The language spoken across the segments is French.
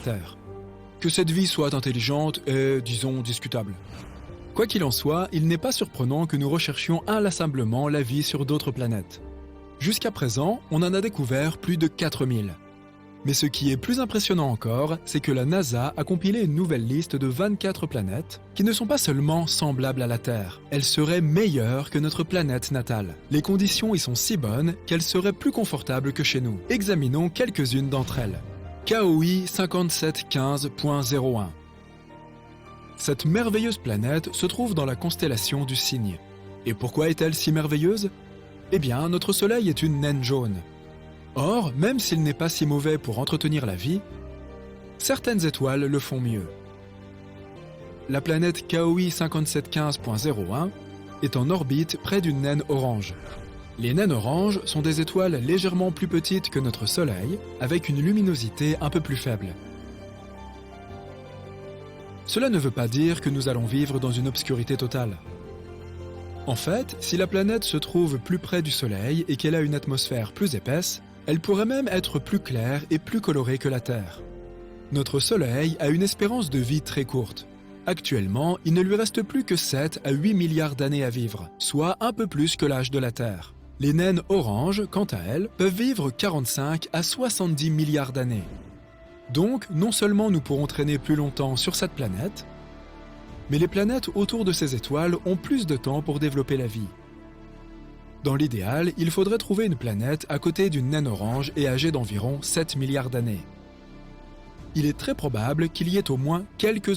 Terre. Que cette vie soit intelligente est, disons, discutable. Quoi qu'il en soit, il n'est pas surprenant que nous recherchions inlassablement la vie sur d'autres planètes. Jusqu'à présent, on en a découvert plus de 4000. Mais ce qui est plus impressionnant encore, c'est que la NASA a compilé une nouvelle liste de 24 planètes qui ne sont pas seulement semblables à la Terre, elles seraient meilleures que notre planète natale. Les conditions y sont si bonnes qu'elles seraient plus confortables que chez nous. Examinons quelques-unes d'entre elles. KOI 5715.01. Cette merveilleuse planète se trouve dans la constellation du Cygne. Et pourquoi est-elle si merveilleuse? Eh bien, notre Soleil est une naine jaune. Or, même s'il n'est pas si mauvais pour entretenir la vie, certaines étoiles le font mieux. La planète KOI 5715.01 est en orbite près d'une naine orange. Les naines oranges sont des étoiles légèrement plus petites que notre Soleil, avec une luminosité un peu plus faible. Cela ne veut pas dire que nous allons vivre dans une obscurité totale. En fait, si la planète se trouve plus près du Soleil et qu'elle a une atmosphère plus épaisse, elle pourrait même être plus claire et plus colorée que la Terre. Notre Soleil a une espérance de vie très courte. Actuellement, il ne lui reste plus que 7 à 8 milliards d'années à vivre, soit un peu plus que l'âge de la Terre. Les naines oranges, quant à elles, peuvent vivre 45 à 70 milliards d'années. Donc, non seulement nous pourrons traîner plus longtemps sur cette planète, mais les planètes autour de ces étoiles ont plus de temps pour développer la vie. Dans l'idéal, il faudrait trouver une planète à côté d'une naine orange et âgée d'environ 7 milliards d'années. Il est très probable qu'il y ait au moins quelques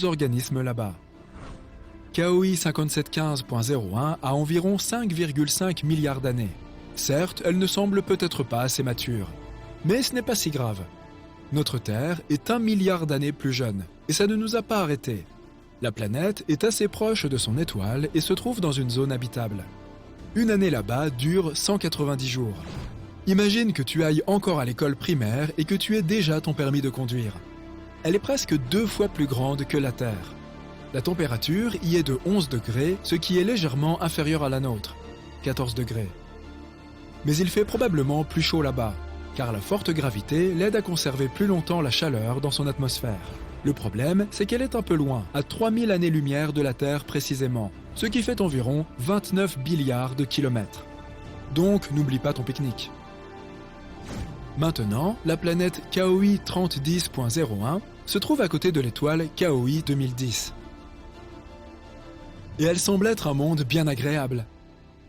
organismes là-bas. KOI 5715.01 a environ 5,5 milliards d'années. Certes, elle ne semble peut-être pas assez mature. Mais ce n'est pas si grave. Notre Terre est 1 milliard d'années plus jeune, et ça ne nous a pas arrêtés. La planète est assez proche de son étoile et se trouve dans une zone habitable. Une année là-bas dure 190 jours. Imagine que tu ailles encore à l'école primaire et que tu aies déjà ton permis de conduire. Elle est presque 2 fois plus grande que la Terre. La température y est de 11 degrés, ce qui est légèrement inférieur à la nôtre, 14 degrés. Mais il fait probablement plus chaud là-bas, car la forte gravité l'aide à conserver plus longtemps la chaleur dans son atmosphère. Le problème, c'est qu'elle est un peu loin, à 3000 années-lumière de la Terre précisément, ce qui fait environ 29 milliards de kilomètres. Donc, n'oublie pas ton pique-nique. Maintenant, la planète KOI 3010.01 se trouve à côté de l'étoile KOI 2010. Et elle semble être un monde bien agréable.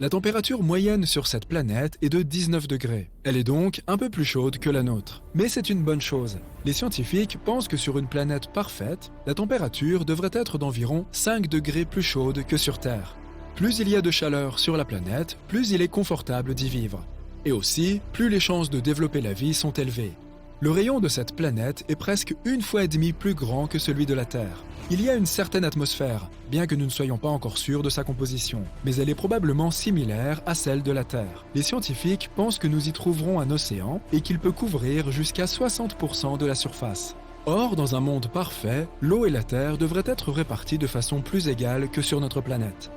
La température moyenne sur cette planète est de 19 degrés. Elle est donc un peu plus chaude que la nôtre. Mais c'est une bonne chose. Les scientifiques pensent que sur une planète parfaite, la température devrait être d'environ 5 degrés plus chaude que sur Terre. Plus il y a de chaleur sur la planète, plus il est confortable d'y vivre. Et aussi, plus les chances de développer la vie sont élevées. Le rayon de cette planète est presque 1,5 fois plus grand que celui de la Terre. Il y a une certaine atmosphère, bien que nous ne soyons pas encore sûrs de sa composition, mais elle est probablement similaire à celle de la Terre. Les scientifiques pensent que nous y trouverons un océan et qu'il peut couvrir jusqu'à 60% de la surface. Or, dans un monde parfait, l'eau et la terre devraient être réparties de façon plus égale que sur notre planète.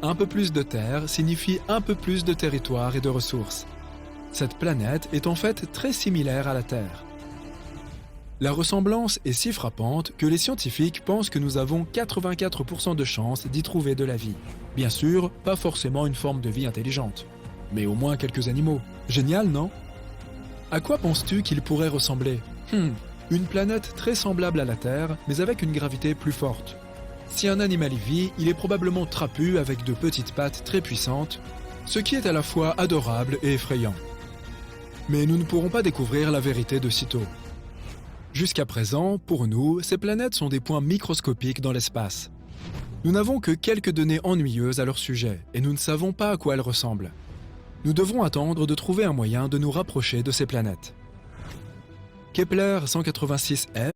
Un peu plus de terre signifie un peu plus de territoire et de ressources. Cette planète est en fait très similaire à la Terre. La ressemblance est si frappante que les scientifiques pensent que nous avons 84% de chances d'y trouver de la vie. Bien sûr, pas forcément une forme de vie intelligente, mais au moins quelques animaux. Génial, non? À quoi penses-tu qu'il pourrait ressembler? Une planète très semblable à la Terre, mais avec une gravité plus forte. Si un animal y vit, il est probablement trapu avec de petites pattes très puissantes, ce qui est à la fois adorable et effrayant. Mais nous ne pourrons pas découvrir la vérité de sitôt. Jusqu'à présent, pour nous, ces planètes sont des points microscopiques dans l'espace. Nous n'avons que quelques données ennuyeuses à leur sujet, et nous ne savons pas à quoi elles ressemblent. Nous devrons attendre de trouver un moyen de nous rapprocher de ces planètes. Kepler 186f